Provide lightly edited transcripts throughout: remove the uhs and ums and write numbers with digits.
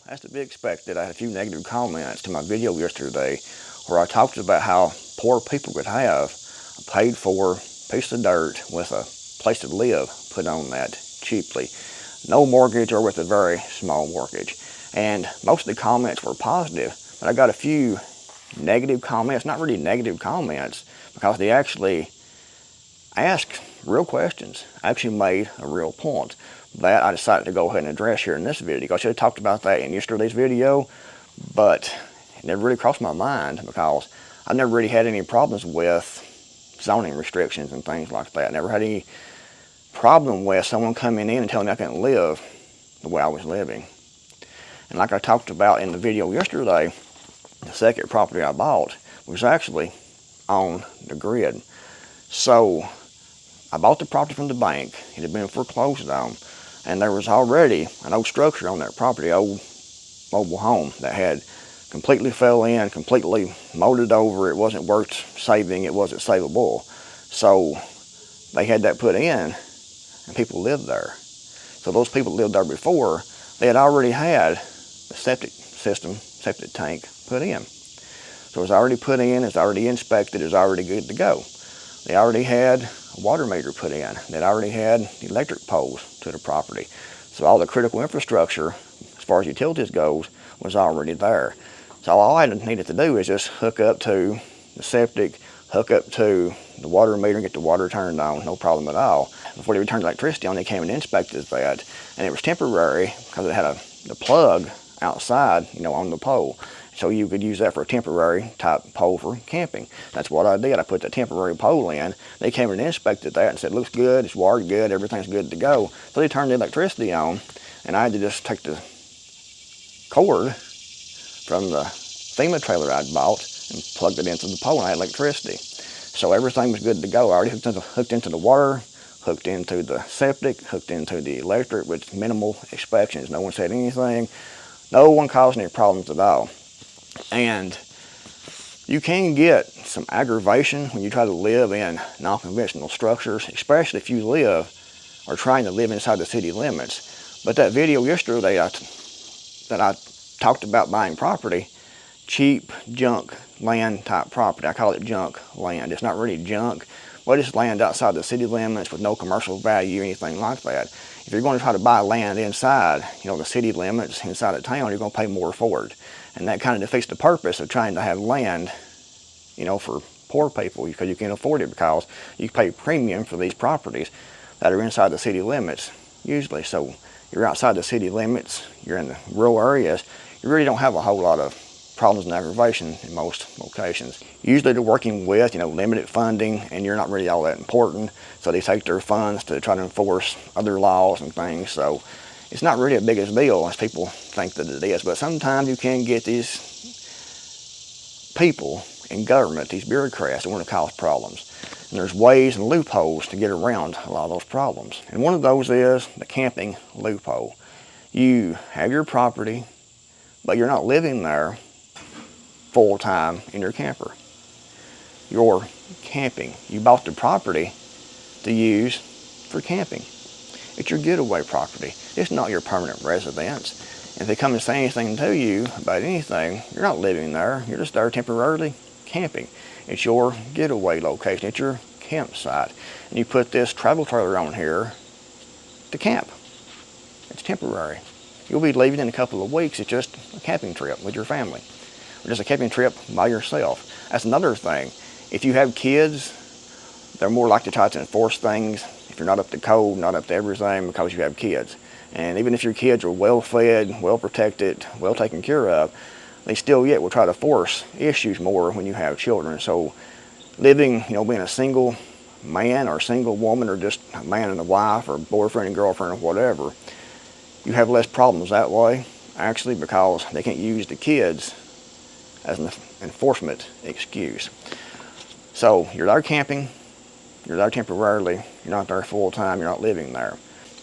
As to be expected, I had a few negative comments to my video yesterday where I talked about how poor people could have a paid-for piece of dirt with a place to live put on that cheaply. No mortgage or with a very small mortgage. And most of the comments were positive, but I got a few negative comments, not really negative comments, because they actually asked real questions. I actually made a real point that I decided to go ahead and address here in this video. I should have talked about that in yesterday's video, but it never really crossed my mind because I've never really had any problems with zoning restrictions and things like that. I never had any problem with someone coming in and telling me I couldn't live the way I was living. And like I talked about in the video yesterday, the second property I bought was actually on the grid. So I bought the property from the bank. It had been foreclosed on, and there was already an old structure on that property, old mobile home that had completely fell in, completely molded over. It wasn't worth saving. It wasn't savable. So they had that put in, and people lived there. So those people that lived there before, they had already had the septic system, septic tank put in. So it was already put in, it's already inspected, it's already good to go. They already had a water meter put in. They already had the electric poles to the property. So all the critical infrastructure, as far as utilities goes, was already there. So all I needed to do is just hook up to the septic, hook up to the water meter and get the water turned on, no problem at all. Before they returned electricity on, they came and inspected that. And it was temporary because it had the plug outside, on the pole. So you could use that for a temporary type pole for camping. That's what I did. I put the temporary pole in. They came and inspected that and said, looks good, it's wired good, everything's good to go. So they turned the electricity on, and I had to just take the cord from the FEMA trailer I'd bought and plugged it into the pole, and I had electricity. So everything was good to go. I already hooked into the water, hooked into the septic, hooked into the electric with minimal inspections. No one said anything. No one caused any problems at all. And you can get some aggravation when you try to live in non-conventional structures, especially if you live or trying to live inside the city limits. But that video yesterday that I talked about buying property, cheap junk land type property. I call it junk land. It's not really junk, but it's land outside the city limits with no commercial value, anything like that. If you're going to try to buy land inside, the city limits, inside of town, you're going to pay more for it. And that kind of defeats the purpose of trying to have land, for poor people, because you can't afford it, because you pay premium for these properties that are inside the city limits, usually. So you're outside the city limits, you're in the rural areas, you really don't have a whole lot of problems and aggravation in most locations. Usually they're working with, limited funding, and you're not really all that important. So they take their funds to try to enforce other laws and things. So it's not really a big deal as people think that it is. But sometimes you can get these people in government, these bureaucrats, that want to cause problems. And there's ways and loopholes to get around a lot of those problems. And one of those is the camping loophole. You have your property, but you're not living there full time in your camper. You're camping. You bought the property to use for camping. It's your getaway property. It's not your permanent residence. And if they come and say anything to you about anything, you're not living there. You're just there temporarily camping. It's your getaway location. It's your campsite. And you put this travel trailer on here to camp. It's temporary. You'll be leaving in a couple of weeks. It's just a camping trip with your family. Or just a camping trip by yourself. That's another thing. If you have kids, they're more likely to try to enforce things if you're not up to code, not up to everything, because you have kids. And even if your kids are well fed, well protected, well taken care of, they still yet will try to force issues more when you have children. So living, being a single man or single woman, or just a man and a wife, or boyfriend and girlfriend, or whatever, you have less problems that way, actually, because they can't use the kids as an enforcement excuse. So you're there camping, you're there temporarily, you're not there full time, you're not living there.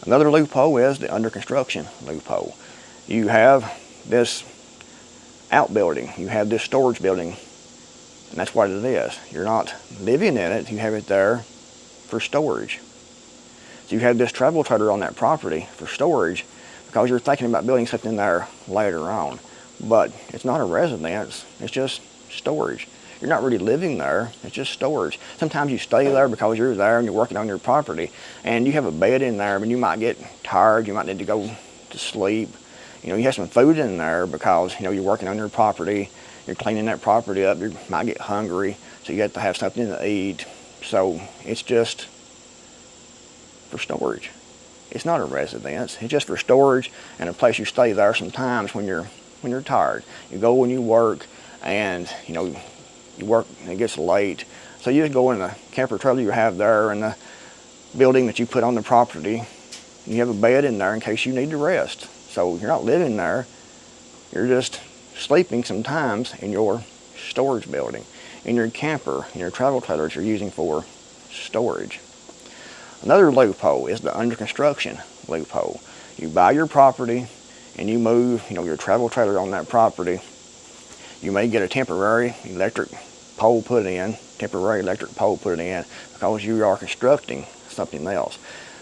Another loophole is the under construction loophole. You have this outbuilding, you have this storage building, and that's what it is. You're not living in it, you have it there for storage. So you have this travel trailer on that property for storage, because you're thinking about building something there later on. But it's not a residence, it's just storage. You're not really living there, it's just storage. Sometimes you stay there because you're there and you're working on your property, and you have a bed in there, but you might get tired, you might need to go to sleep. You know, you have some food in there because, you know, you're working on your property, you're cleaning that property up, you might get hungry, so you have to have something to eat. So it's just for storage. It's not a residence, it's just for storage and a place you stay there sometimes when you're tired. You go when you work, and you know, you work and it gets late, so you just go in the camper trailer you have there in the building that you put on the property. You have a bed in there in case you need to rest. So you're not living there, you're just sleeping sometimes in your storage building, in your camper, in your travel trailers you're using for storage. Another loophole is the under construction loophole. You buy your property and you move, you know, your travel trailer on that property. You may get a temporary electric pole put in, because you are constructing something else.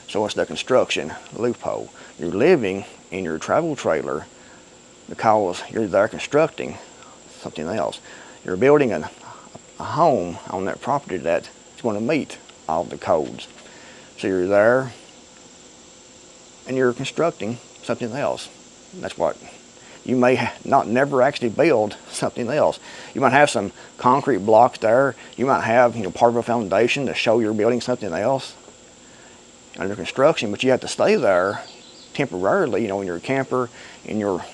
So it's the construction loophole. You're living in your travel trailer because you're there constructing something else. You're building a home on that property that's going to meet all the codes. So you're there and you're constructing something else. That's what you may not never actually build something else. You might have some concrete blocks there. You might have, you know, part of a foundation to show you're building something else under construction, but you have to stay there temporarily, you know, in your camper, in your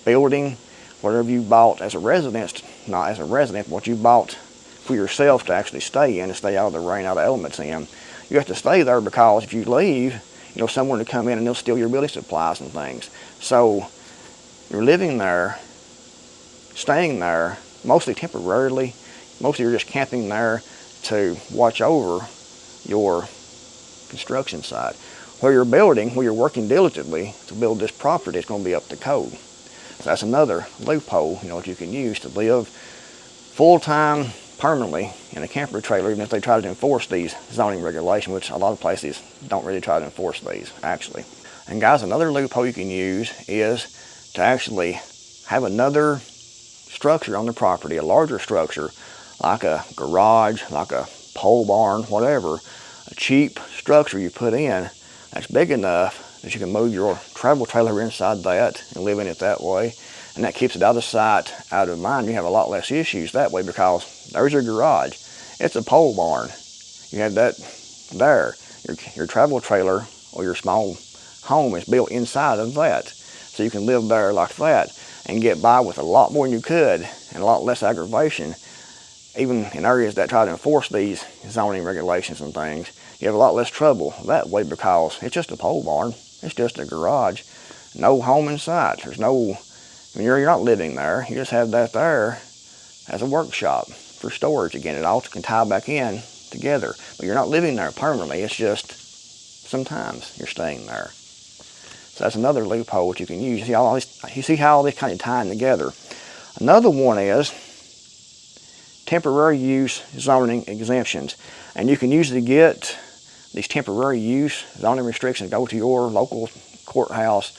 building, whatever you bought as a residence, not as a resident, what you bought for yourself to actually stay in, to stay out of the rain, out of the elements in. You have to stay there because if you leave, you know, someone to come in and they'll steal your building supplies and things. So you're living there, staying there, mostly temporarily. Mostly you're just camping there to watch over your construction site. Where you're building, where you're working diligently to build this property, it's going to be up to code. So that's another loophole, you know, that you can use to live full-time, permanently in a camper trailer, even if they try to enforce these zoning regulations, which a lot of places don't really try to enforce these, actually. And guys, another loophole you can use is to actually have another structure on the property, a larger structure, like a garage, like a pole barn, whatever, a cheap structure you put in that's big enough that you can move your travel trailer inside that and live in it that way. And that keeps it out of sight, out of mind. You have a lot less issues that way because there's your garage. It's a pole barn. You have that there. Your travel trailer or your small home is built inside of that. So you can live there like that and get by with a lot more than you could and a lot less aggravation. Even in areas that try to enforce these zoning regulations and things, you have a lot less trouble that way because it's just a pole barn. It's just a garage. No home in sight. There's no, I mean, you're not living there. You just have that there as a workshop for storage. Again, it all can tie back in together. But you're not living there permanently. It's just sometimes you're staying there. So that's another loophole that you can use. You see how all this kind of tying together. Another one is temporary use zoning exemptions. And you can usually get these temporary use zoning restrictions. Go to your local courthouse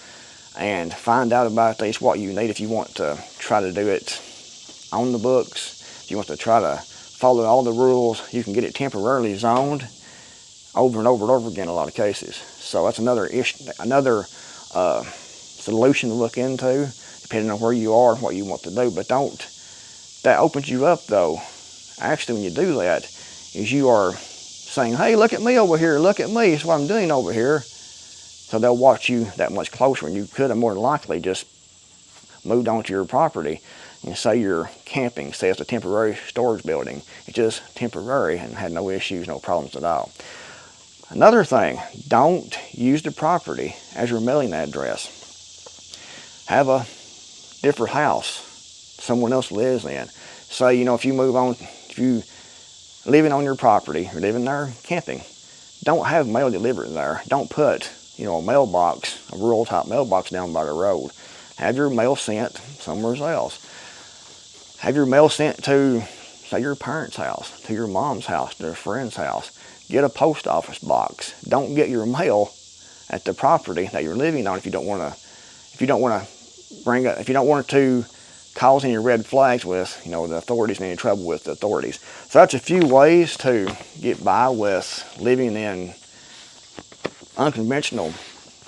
and find out about these, what you need if you want to try to do it on the books. If you want to try to follow all the rules, you can get it temporarily zoned over and over and over again in a lot of cases. So that's another issue, another solution to look into, depending on where you are and what you want to do. But that opens you up though. Actually, when you do that, is you are saying, hey, look at me over here, look at me, it's what I'm doing over here. So they'll watch you that much closer, and you could have more than likely just moved onto your property and say you're camping, say it's a temporary storage building. It's just temporary and had no issues, no problems at all. Another thing, don't use the property as your mailing address. Have a different house someone else lives in. Say, you know, if you move on, if you living on your property, you're living there camping, don't have mail delivered there. Don't put, you know, a mailbox, a rural type mailbox down by the road. Have your mail sent somewhere else. Have your mail sent to, say, your parents' house, to your mom's house, to a friend's house. Get a post office box. Don't get your mail at the property that you're living on if you don't want to if you don't want to cause any red flags with, the authorities and any trouble with the authorities. So that's a few ways to get by with living in unconventional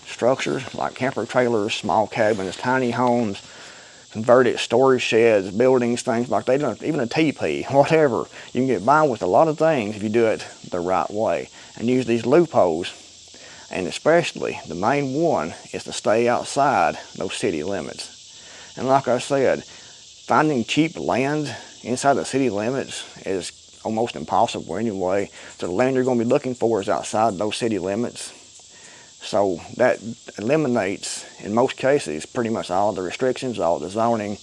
structures like camper trailers, small cabins, tiny homes, converted storage sheds, buildings, things like that, even a teepee, whatever. You can get by with a lot of things if you do it the right way and use these loopholes. And especially, the main one is to stay outside those city limits. And like I said, finding cheap land inside the city limits is almost impossible anyway. So the land you're going to be looking for is outside those city limits. So that eliminates, in most cases, pretty much all the restrictions, all the zoning,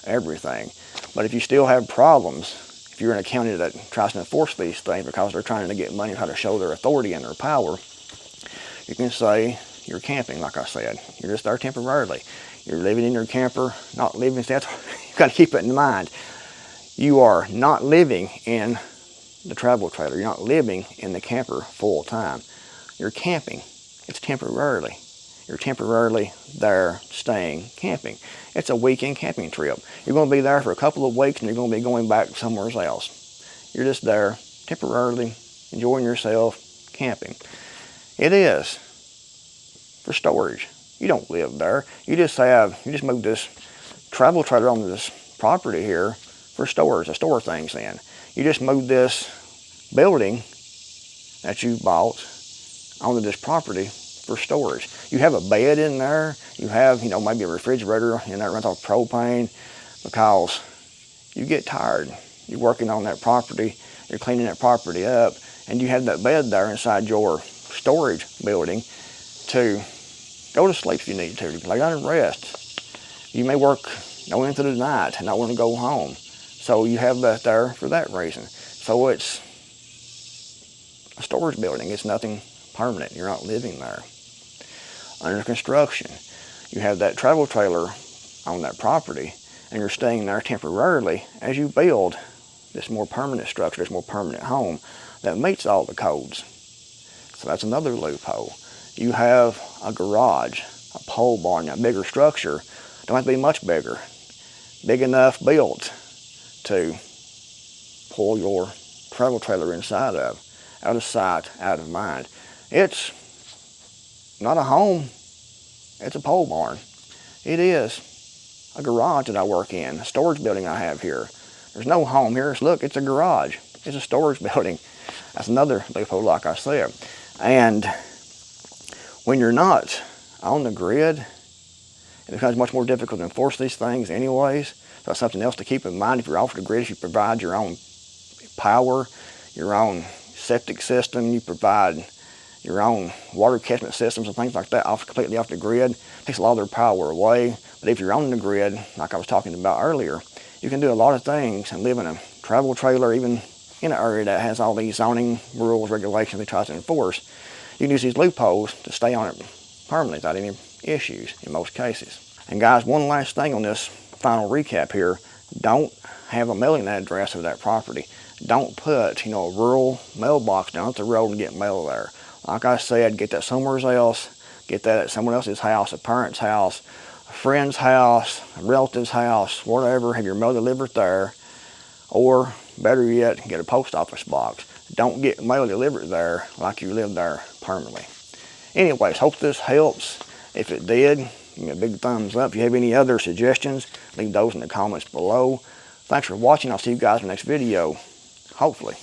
everything. But if you still have problems, if you're in a county that tries to enforce these things because they're trying to get money and try to show their authority and their power, you can say you're camping, like I said. You're just there temporarily. You're living in your camper, not living, you've got to keep it in mind. You are not living in the travel trailer. You're not living in the camper full time. You're camping. It's temporarily. You're temporarily there staying camping. It's a weekend camping trip. You're going to be there for a couple of weeks and you're going to be going back somewhere else. You're just there temporarily enjoying yourself camping. It is for storage. You don't live there. You just moved this travel trailer onto this property here for storage, to store things in. You just moved this building that you bought onto this property for storage. You have a bed in there. You have, maybe a refrigerator in there, runs off propane, because you get tired. You're working on that property. You're cleaning that property up, and you have that bed there inside your storage building to go to sleep if you need to. You can lay down and rest. You may work into the night and not want to go home. So you have that there for that reason. So it's a storage building. It's nothing permanent. You're not living there. Under construction, you have that travel trailer on that property and you're staying there temporarily as you build this more permanent structure, this more permanent home that meets all the codes. So that's another loophole. You have a garage, a pole barn, a bigger structure. Don't have to be much bigger. Big enough built to pull your travel trailer inside of. Out of sight, out of mind. It's not a home. It's a pole barn. It is a garage that I work in, a storage building I have here. There's no home here. Look, it's a garage. It's a storage building. That's another loophole, like I said. And when you're not on the grid, it becomes much more difficult to enforce these things anyways. So that's something else to keep in mind. If you're off the grid, if you provide your own power, your own septic system, you provide your own water catchment systems and things like that, completely off the grid, it takes a lot of their power away. But if you're on the grid, like I was talking about earlier, you can do a lot of things and live in a travel trailer, even in an area that has all these zoning rules, regulations they try to enforce. You can use these loopholes to stay on it permanently without any issues in most cases. And guys, one last thing on this final recap here. Don't have a mailing address of that property. Don't put, a rural mailbox down at the road and get mail there. Like I said, get that somewhere else. Get that at someone else's house, a parent's house, a friend's house, a relative's house, whatever. Have your mail delivered there. Or, better yet, get a post office box. Don't get mail delivered there like you live there permanently. Anyways, hope this helps. If it did, give me a big thumbs up. If you have any other suggestions, leave those in the comments below. Thanks for watching. I'll see you guys in the next video, hopefully.